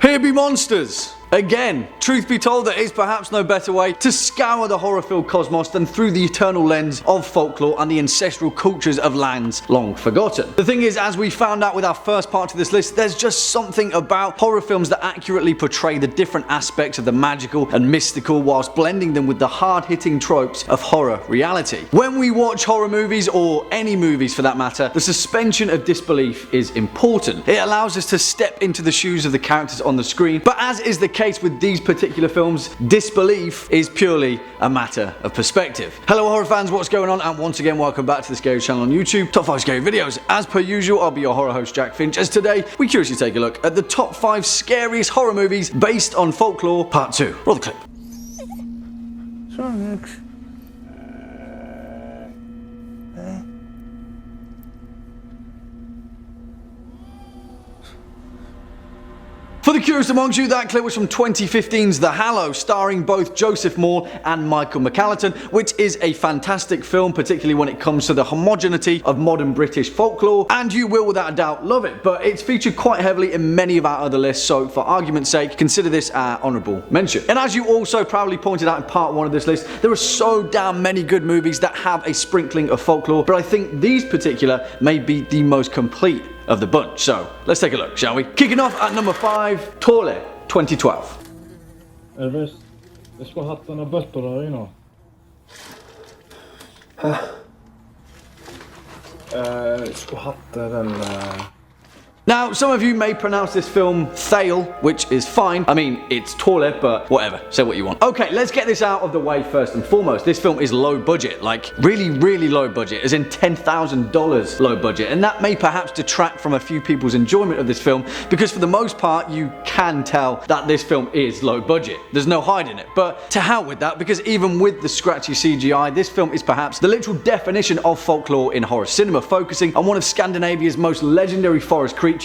Here be monsters! Again, truth be told, there is perhaps no better way to scour the horror-filled cosmos than through the eternal lens of folklore and the ancestral cultures of lands long forgotten. The thing is, as we found out with our first part of this list, there's just something about horror films that accurately portray the different aspects of the magical and mystical whilst blending them with the hard-hitting tropes of horror reality. When we watch horror movies, or any movies for that matter, the suspension of disbelief is important. It allows us to step into the shoes of the characters on the screen, but as is the case with these particular films, disbelief is purely a matter of perspective. Hello horror fans, what's going on? And once again, welcome back to the Scariest channel on YouTube, Top 5 Scary Videos. As per usual, I'll be your horror host Jack Finch, as today we curiously take a look at the top 5 scariest horror movies based on Folklore Part 2. Roll the clip. Sonics. For the curious amongst you, that clip was from 2015's The Hallow, starring both Joseph Moore and Michael McAlliton, which is a fantastic film, particularly when it comes to the homogeneity of modern British folklore, and you will without a doubt love it, but it's featured quite heavily in many of our other lists, so for argument's sake, consider this our honourable mention. And as you also proudly pointed out in part 1 of this list, there are so damn many good movies that have a sprinkling of folklore, but I think these particular may be the most complete of the bunch. So let's take a look, shall we? Kicking off at number 5, Portray, 2012. Elvis, jag ska ha hatten och bötterna, you know. Ska hatten Now, some of you may pronounce this film Thale, which is fine. I mean, it's Portray, but whatever. Say what you want. Okay, let's get this out of the way first and foremost. This film is low budget, like really low budget, as in $10,000 low budget. And that may perhaps detract from a few people's enjoyment of this film, because for the most part, you can tell that this film is low budget. There's no hiding it. But to hell with that, because even with the scratchy CGI, this film is perhaps the literal definition of folklore in horror cinema, focusing on one of Scandinavia's most legendary forest creatures,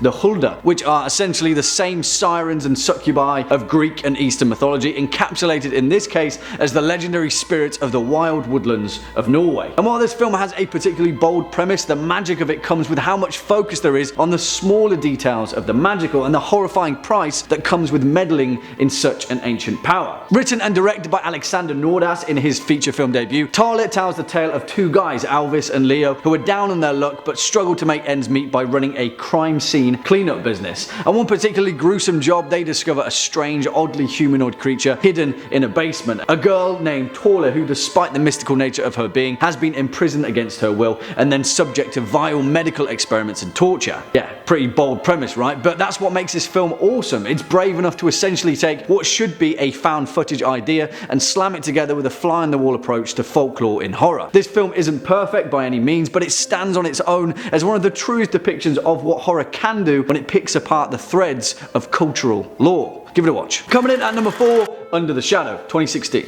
the Hulda, which are essentially the same sirens and succubi of Greek and Eastern mythology, encapsulated in this case as the legendary spirits of the wild woodlands of Norway. And while this film has a particularly bold premise, the magic of it comes with how much focus there is on the smaller details of the magical and the horrifying price that comes with meddling in such an ancient power. Written and directed by Alexander Nordas in his feature film debut, Portray tells the tale of two guys, Alvis and Leo, who are down on their luck but struggle to make ends meet by running a crime scene cleanup business. On one particularly gruesome job, they discover a strange, oddly humanoid creature hidden in a basement. A girl named Portray, who despite the mystical nature of her being, has been imprisoned against her will and then subject to vile medical experiments and torture. Yeah, pretty bold premise, right? But that's what makes this film awesome. It's brave enough to essentially take what should be a found footage idea and slam it together with a fly on the wall approach to folklore in horror. This film isn't perfect by any means, but it stands on its own as one of the truest depictions of what horror can do when it picks apart the threads of cultural lore. Give it a watch. Coming in at number 4, Under the Shadow, 2016.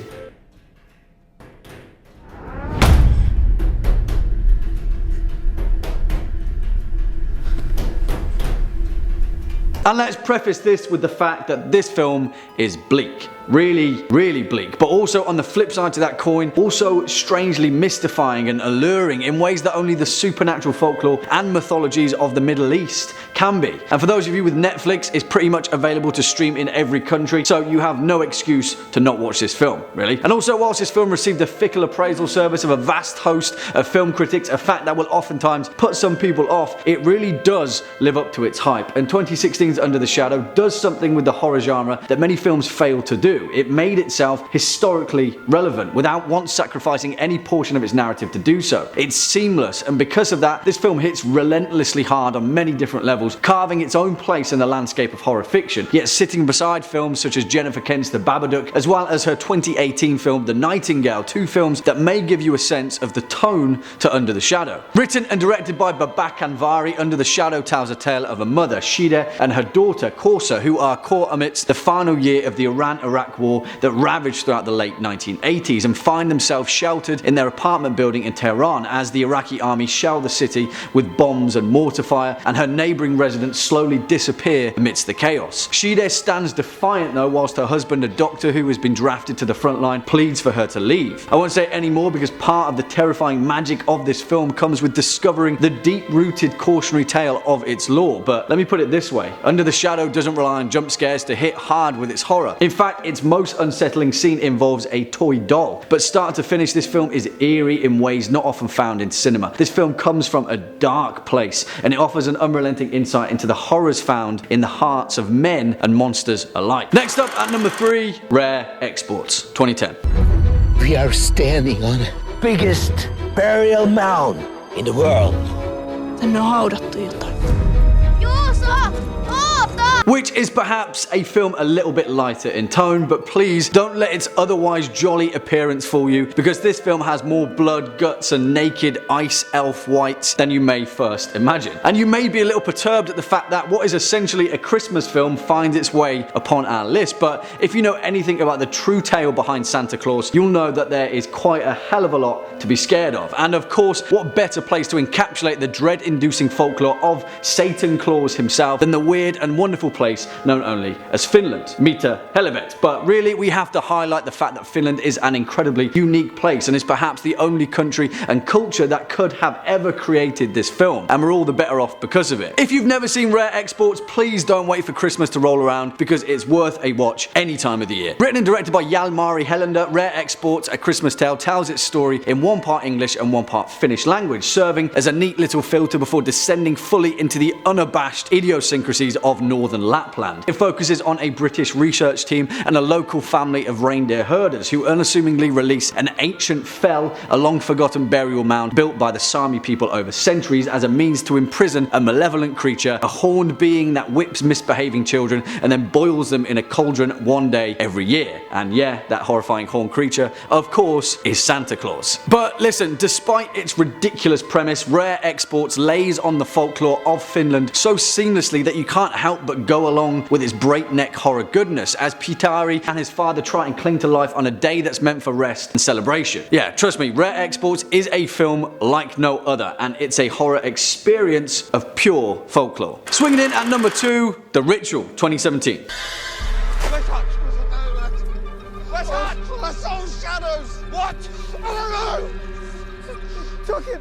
And let's preface this with the fact that this film is bleak. Really bleak, but also on the flip side to that coin, also strangely mystifying and alluring in ways that only the supernatural folklore and mythologies of the Middle East can be. And for those of you with Netflix, it's pretty much available to stream in every country, so you have no excuse to not watch this film, really. And also, whilst this film received the fickle appraisal service of a vast host of film critics, a fact that will oftentimes put some people off, it really does live up to its hype. And 2016's Under the Shadow does something with the horror genre that many films fail to do. It made itself historically relevant without once sacrificing any portion of its narrative to do so. It's seamless, and because of that, this film hits relentlessly hard on many different levels, carving its own place in the landscape of horror fiction, yet sitting beside films such as Jennifer Kent's The Babadook, as well as her 2018 film The Nightingale, two films that may give you a sense of the tone to Under the Shadow. Written and directed by Babak Anvari, Under the Shadow tells a tale of a mother, Shida, and her daughter, Korsa, who are caught amidst the final year of the Iran-Iraq war that ravaged throughout the late 1980s and find themselves sheltered in their apartment building in Tehran as the Iraqi army shell the city with bombs and mortar fire, and her neighbouring residents slowly disappear amidst the chaos. She there stands defiant though, whilst her husband, a doctor who has been drafted to the front line, pleads for her to leave. I won't say any more because part of the terrifying magic of this film comes with discovering the deep-rooted cautionary tale of its lore, but let me put it this way: Under the Shadow doesn't rely on jump scares to hit hard with its horror. In fact, its most unsettling scene involves a toy doll, but start to finish this film is eerie in ways not often found in cinema. This film comes from a dark place, and it offers an unrelenting insight into the horrors found in the hearts of men and monsters alike. Next up at number 3, Rare Exports, 2010. We are standing on the biggest burial mound in the world. Tänne on haudattu jotain. Which is perhaps a film a little bit lighter in tone, but please don't let its otherwise jolly appearance fool you, because this film has more blood, guts and naked ice elf whites than you may first imagine. And you may be a little perturbed at the fact that what is essentially a Christmas film finds its way upon our list, but if you know anything about the true tale behind Santa Claus, you'll know that there is quite a hell of a lot to be scared of. And of course, what better place to encapsulate the dread-inducing folklore of Satan Claus himself than the weird and wonderful place known only as Finland, Mitä Helvet. But really, we have to highlight the fact that Finland is an incredibly unique place and is perhaps the only country and culture that could have ever created this film, and we're all the better off because of it. If you've never seen Rare Exports, please don't wait for Christmas to roll around, because it's worth a watch any time of the year. Written and directed by Jalmari Helander, Rare Exports: A Christmas Tale tells its story in one part English and one part Finnish language, serving as a neat little filter before descending fully into the unabashed idiosyncrasies of Northern Lapland. It focuses on a British research team and a local family of reindeer herders who unassumingly release an ancient fell, a long-forgotten burial mound built by the Sami people over centuries as a means to imprison a malevolent creature, a horned being that whips misbehaving children and then boils them in a cauldron one day every year. And yeah, that horrifying horned creature, of course, is Santa Claus. But listen, despite its ridiculous premise, Rare Exports lays on the folklore of Finland so seamlessly that you can't help but go along with its breakneck horror goodness, as Pitari and his father try and cling to life on a day that's meant for rest and celebration. Yeah, trust me, Rare Exports is a film like no other, and it's a horror experience of pure folklore. Swinging in at number 2, The Ritual, 2017. I saw shadows! What? I don't know! Took it!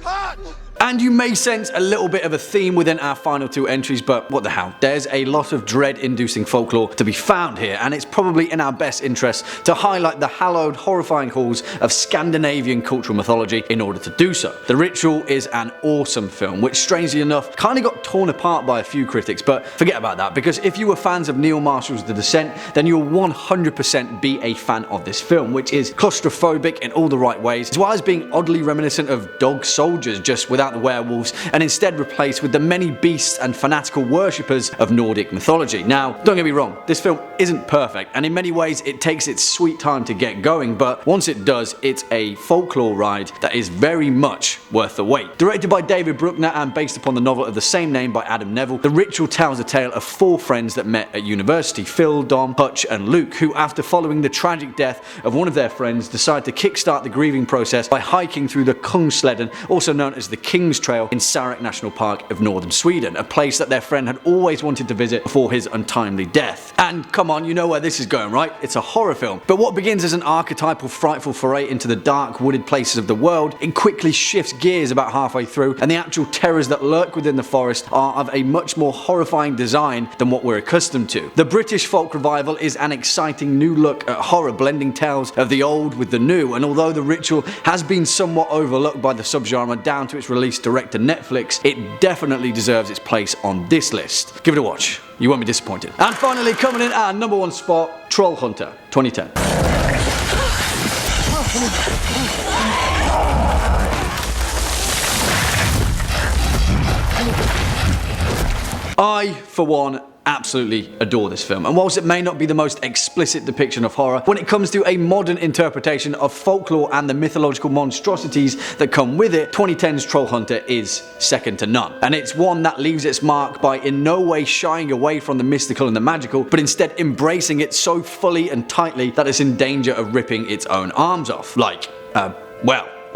Hurt! And you may sense a little bit of a theme within our final 2 entries, but what the hell, there's a lot of dread-inducing folklore to be found here, and it's probably in our best interest to highlight the hallowed, horrifying halls of Scandinavian cultural mythology in order to do so. The Ritual is an awesome film, which strangely enough kind of got torn apart by a few critics, but forget about that, because if you were fans of Neil Marshall's The Descent, then you'll 100% be a fan of this film, which is claustrophobic in all the right ways, as well as being oddly reminiscent of Dog Soldiers, just without the werewolves, and instead replaced with the many beasts and fanatical worshippers of Nordic mythology. Now, don't get me wrong, this film isn't perfect, and in many ways it takes its sweet time to get going, but once it does, it's a folklore ride that is very much worth the wait. Directed by David Bruckner and based upon the novel of the same name by Adam Neville, The Ritual tells a tale of 4 friends that met at university: Phil, Dom, Hutch and Luke, who after following the tragic death of one of their friends decide to kickstart the grieving process by hiking through the Kungsleden, also known as the King's Trail, in Sarek National Park of northern Sweden, a place that their friend had always wanted to visit before his untimely death. And come on, you know where this is going, right? It's a horror film. But what begins as an archetypal frightful foray into the dark wooded places of the world, it quickly shifts gears about halfway through, and the actual terrors that lurk within the forest are of a much more horrifying design than what we're accustomed to. The British folk revival is an exciting new look at horror, blending tales of the old with the new, and although The Ritual has been somewhat overlooked by the subgenre down to its release direct to Netflix, it definitely deserves its place on this list. Give it a watch, you won't be disappointed. And finally, coming in at our number 1 spot, Troll Hunter, 2010. I, for one, absolutely adore this film, and whilst it may not be the most explicit depiction of horror, when it comes to a modern interpretation of folklore and the mythological monstrosities that come with it, 2010's Troll Hunter is second to none. And it's one that leaves its mark by in no way shying away from the mystical and the magical, but instead embracing it so fully and tightly that it's in danger of ripping its own arms off.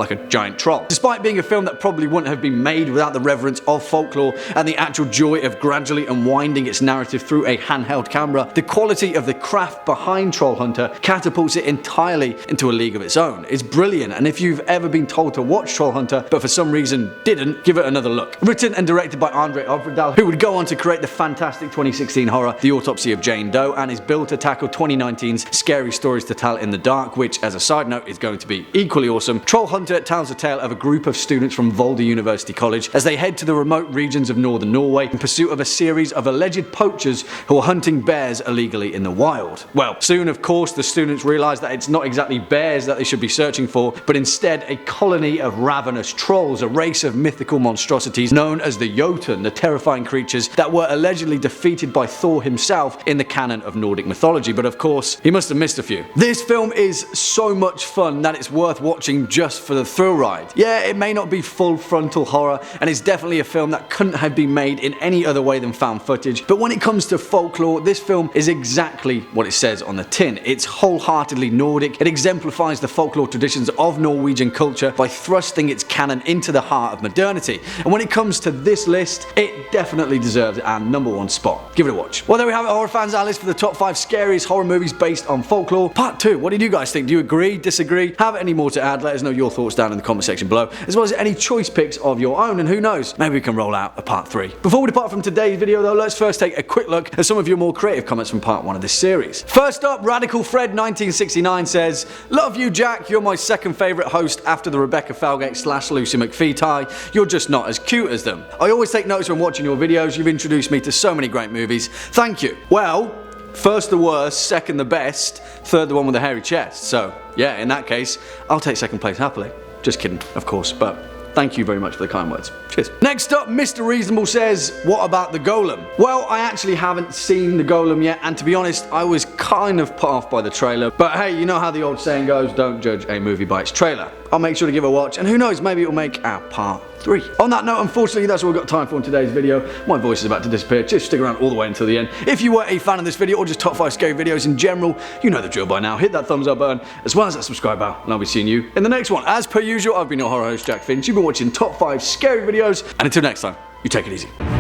like a giant troll. Despite being a film that probably wouldn't have been made without the reverence of folklore and the actual joy of gradually unwinding its narrative through a handheld camera, the quality of the craft behind Troll Hunter catapults it entirely into a league of its own. It's brilliant, and if you've ever been told to watch Troll Hunter but for some reason didn't, give it another look. Written and directed by Andre Øvredal, who would go on to create the fantastic 2016 horror The Autopsy of Jane Doe, and is built to tackle 2019's Scary Stories to Tell in the Dark, which, as a side note, is going to be equally awesome. Troll Hunter tells the tale of a group of students from Volda University College as they head to the remote regions of northern Norway in pursuit of a series of alleged poachers who are hunting bears illegally in the wild. Well, soon of course the students realise that it's not exactly bears that they should be searching for, but instead a colony of ravenous trolls, a race of mythical monstrosities known as the Jotun, the terrifying creatures that were allegedly defeated by Thor himself in the canon of Nordic mythology, but of course he must have missed a few. This film is so much fun that it's worth watching just for the thrill ride. Yeah, it may not be full frontal horror, and it's definitely a film that couldn't have been made in any other way than found footage, but when it comes to folklore, this film is exactly what it says on the tin. It's wholeheartedly Nordic. It exemplifies the folklore traditions of Norwegian culture by thrusting its canon into the heart of modernity, and when it comes to this list, it definitely deserves our #1 spot. Give it a watch. Well, there we have it, horror fans, our list for the top 5 scariest horror movies based on folklore. Part 2, what did you guys think? Do you agree, disagree? Have any more to add? Let us know your thoughts down in the comment section below, as well as any choice picks of your own, and who knows, maybe we can roll out a part 3. Before we depart from today's video though, let's first take a quick look at some of your more creative comments from part 1 of this series. First up, Radical Fred 1969 says, "Love you, Jack, you're my second favourite host after the Rebecca Falgate / Lucy McPhee tie. You're just not as cute as them. I always take notes when watching your videos, you've introduced me to so many great movies. Thank you." Well, first the worst, second the best, third the one with the hairy chest. So yeah, in that case, I'll take second place happily. Just kidding, of course, but thank you very much for the kind words. Cheers. Next up, Mr. Reasonable says, "What about the Golem?" Well, I actually haven't seen the Golem yet, and to be honest, I was kind of put off by the trailer. But hey, you know how the old saying goes, don't judge a movie by its trailer. I'll make sure to give it a watch, and who knows, maybe it'll make our part 3. On that note, unfortunately, that's all we've got time for in today's video. My voice is about to disappear. Just stick around all the way until the end. If you were a fan of this video, or just top 5 scary videos in general, you know the drill by now. Hit that thumbs up button, as well as that subscribe bell, and I'll be seeing you in the next one. As per usual, I've been your horror host, Jack Finch. You've been watching top 5 scary videos, and until next time, you take it easy.